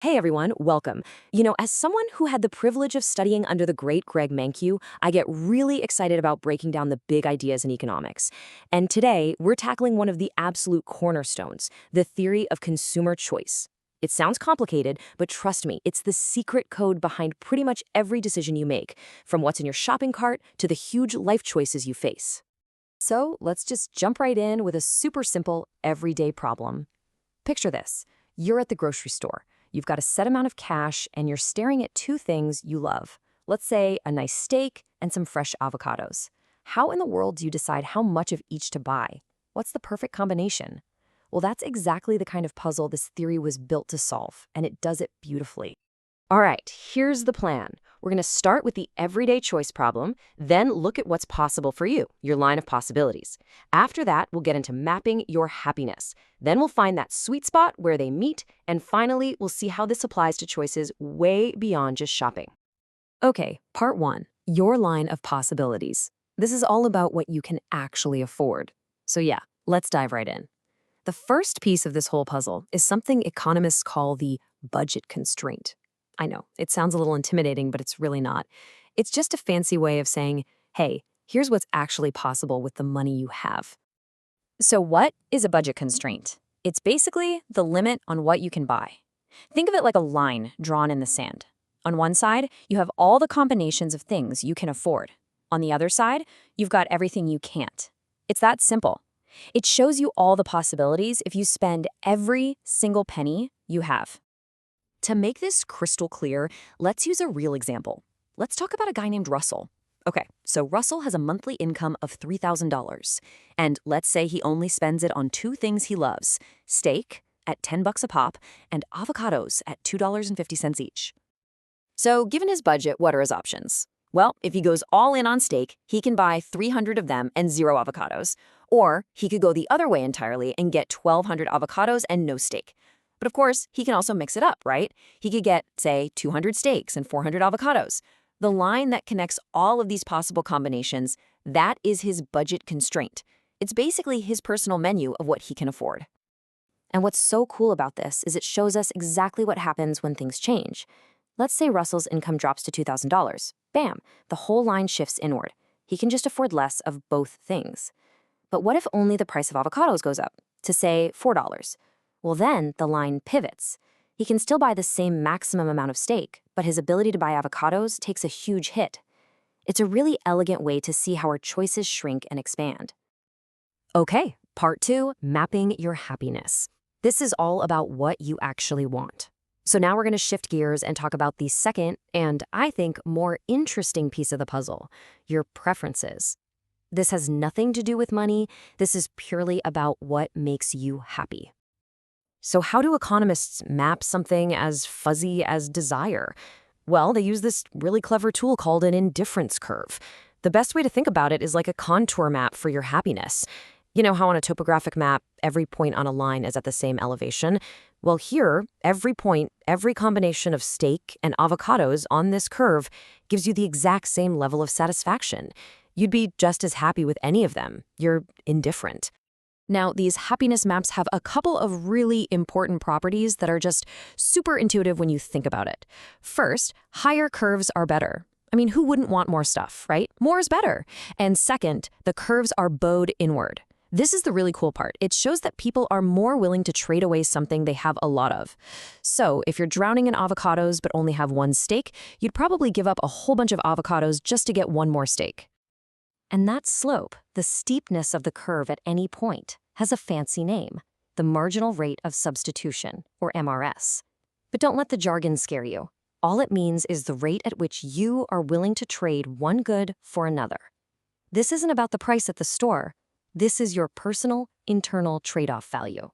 Hey everyone, welcome. As someone who had the privilege of studying under the great Greg Mankiw, I get really excited about breaking down the big ideas in economics. And today, we're tackling one of the absolute cornerstones, the theory of consumer choice. It sounds complicated, but trust me, it's the secret code behind pretty much every decision you make, from what's in your shopping cart to the huge life choices you face. So let's just jump right in with a super simple, everyday problem. Picture this. You're at the grocery store. You've got a set amount of cash and you're staring at two things you love. Let's say a nice steak and some fresh avocados. How in the world do you decide how much of each to buy? What's the perfect combination? Well, that's exactly the kind of puzzle this theory was built to solve, and it does it beautifully. All right, here's the plan. We're going to start with the everyday choice problem, then look at what's possible for you, your line of possibilities. After that, we'll get into mapping your happiness. Then we'll find that sweet spot where they meet, and finally, we'll see how this applies to choices way beyond just shopping. Okay, part one, your line of possibilities. This is all about what you can actually afford. So yeah, let's dive right in. The first piece of this whole puzzle is something economists call the budget constraint. I know, it sounds a little intimidating, but it's really not. It's just a fancy way of saying, hey, here's what's actually possible with the money you have. So what is a budget constraint? It's basically the limit on what you can buy. Think of it like a line drawn in the sand. On one side, you have all the combinations of things you can afford. On the other side, you've got everything you can't. It's that simple. It shows you all the possibilities if you spend every single penny you have. To make this crystal clear, let's use a real example. Let's talk about a guy named Russell. Okay, so Russell has a monthly income of $3,000. And let's say he only spends it on two things he loves, steak at $10 a pop and avocados at $2.50 each. So given his budget, what are his options? Well, if he goes all in on steak, he can buy 300 of them and 0 avocados. Or he could go the other way entirely and get 1,200 avocados and no steak. But of course, he can also mix it up, right? He could get, say, 200 steaks and 400 avocados. The line that connects all of these possible combinations, that is his budget constraint. It's basically his personal menu of what he can afford. And what's so cool about this is it shows us exactly what happens when things change. Let's say Russell's income drops to $2,000. Bam, the whole line shifts inward. He can just afford less of both things. But what if only the price of avocados goes up to, say, $4? Well, then the line pivots. He can still buy the same maximum amount of steak, but his ability to buy avocados takes a huge hit. It's a really elegant way to see how our choices shrink and expand. Okay, part two, mapping your happiness. This is all about what you actually want. So now we're going to shift gears and talk about the second, and I think more interesting piece of the puzzle, your preferences. This has nothing to do with money. This is purely about what makes you happy. So how do economists map something as fuzzy as desire? Well, they use this really clever tool called an indifference curve. The best way to think about it is like a contour map for your happiness. You know how on a topographic map, every point on a line is at the same elevation? Well, here, every point, every combination of steak and avocados on this curve gives you the exact same level of satisfaction. You'd be just as happy with any of them. You're indifferent. Now, these happiness maps have a couple of really important properties that are just super intuitive when you think about it. First, higher curves are better. I mean, who wouldn't want more stuff, right? More is better. And second, the curves are bowed inward. This is the really cool part. It shows that people are more willing to trade away something they have a lot of. So if you're drowning in avocados but only have one steak, you'd probably give up a whole bunch of avocados just to get one more steak. And that slope, the steepness of the curve at any point, has a fancy name, the marginal rate of substitution, or MRS. But don't let the jargon scare you. All it means is the rate at which you are willing to trade one good for another. This isn't about the price at the store. This is your personal, internal trade-off value.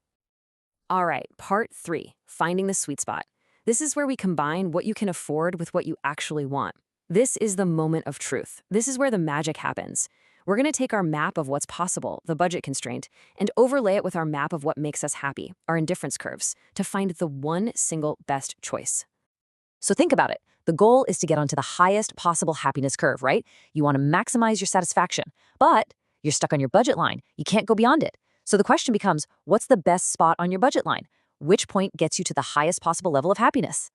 All right, part three, finding the sweet spot. This is where we combine what you can afford with what you actually want. This is the moment of truth. This is where the magic happens. We're going to take our map of what's possible, the budget constraint, and overlay it with our map of what makes us happy, our indifference curves, to find the one single best choice. So think about it. The goal is to get onto the highest possible happiness curve, right? You want to maximize your satisfaction, but you're stuck on your budget line. You can't go beyond it. So the question becomes, what's the best spot on your budget line? Which point gets you to the highest possible level of happiness?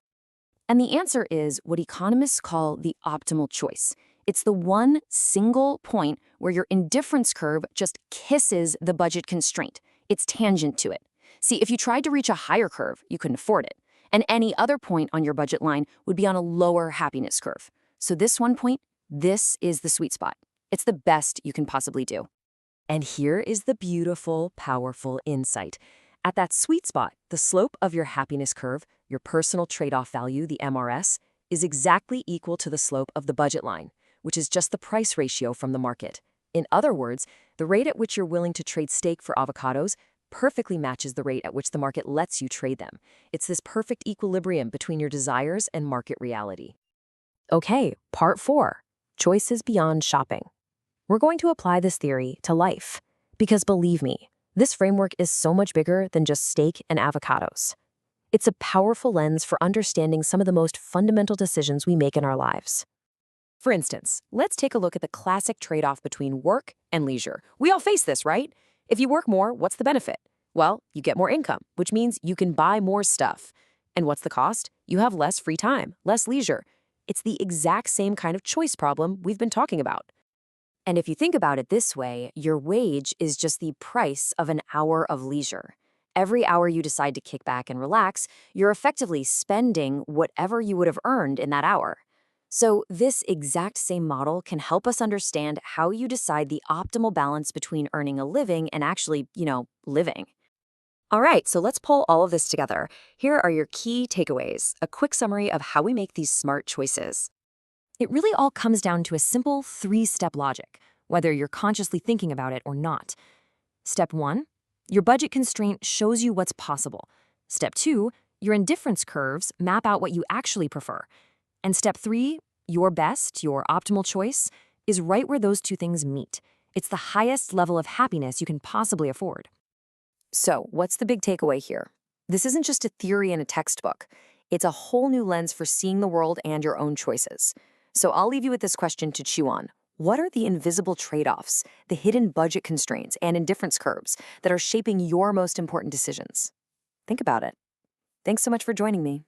And the answer is what economists call the optimal choice. It's the one single point where your indifference curve just kisses the budget constraint. It's tangent to it. See, if you tried to reach a higher curve, you couldn't afford it. And any other point on your budget line would be on a lower happiness curve. So this one point, this is the sweet spot. It's the best you can possibly do. And here is the beautiful, powerful insight. At that sweet spot, the slope of your happiness curve, your personal trade-off value, the MRS, is exactly equal to the slope of the budget line, which is just the price ratio from the market. In other words, the rate at which you're willing to trade steak for avocados perfectly matches the rate at which the market lets you trade them. It's this perfect equilibrium between your desires and market reality. Okay, part 4, choices beyond shopping. We're going to apply this theory to life, because believe me, this framework is so much bigger than just steak and avocados. It's a powerful lens for understanding some of the most fundamental decisions we make in our lives. For instance, let's take a look at the classic trade-off between work and leisure. We all face this, right? If you work more, what's the benefit? Well, you get more income, which means you can buy more stuff. And what's the cost? You have less free time, less leisure. It's the exact same kind of choice problem we've been talking about. And if you think about it this way, your wage is just the price of an hour of leisure. Every hour you decide to kick back and relax, you're effectively spending whatever you would have earned in that hour. So this exact same model can help us understand how you decide the optimal balance between earning a living and actually, living. All right, so let's pull all of this together. Here are your key takeaways, a quick summary of how we make these smart choices. It really all comes down to a simple 3-step logic, whether you're consciously thinking about it or not. Step 1, your budget constraint shows you what's possible. Step 2, your indifference curves map out what you actually prefer. And step 3, your best, your optimal choice, is right where those two things meet. It's the highest level of happiness you can possibly afford. So, what's the big takeaway here? This isn't just a theory in a textbook. It's a whole new lens for seeing the world and your own choices. So I'll leave you with this question to chew on. What are the invisible trade-offs, the hidden budget constraints and indifference curves that are shaping your most important decisions? Think about it. Thanks so much for joining me.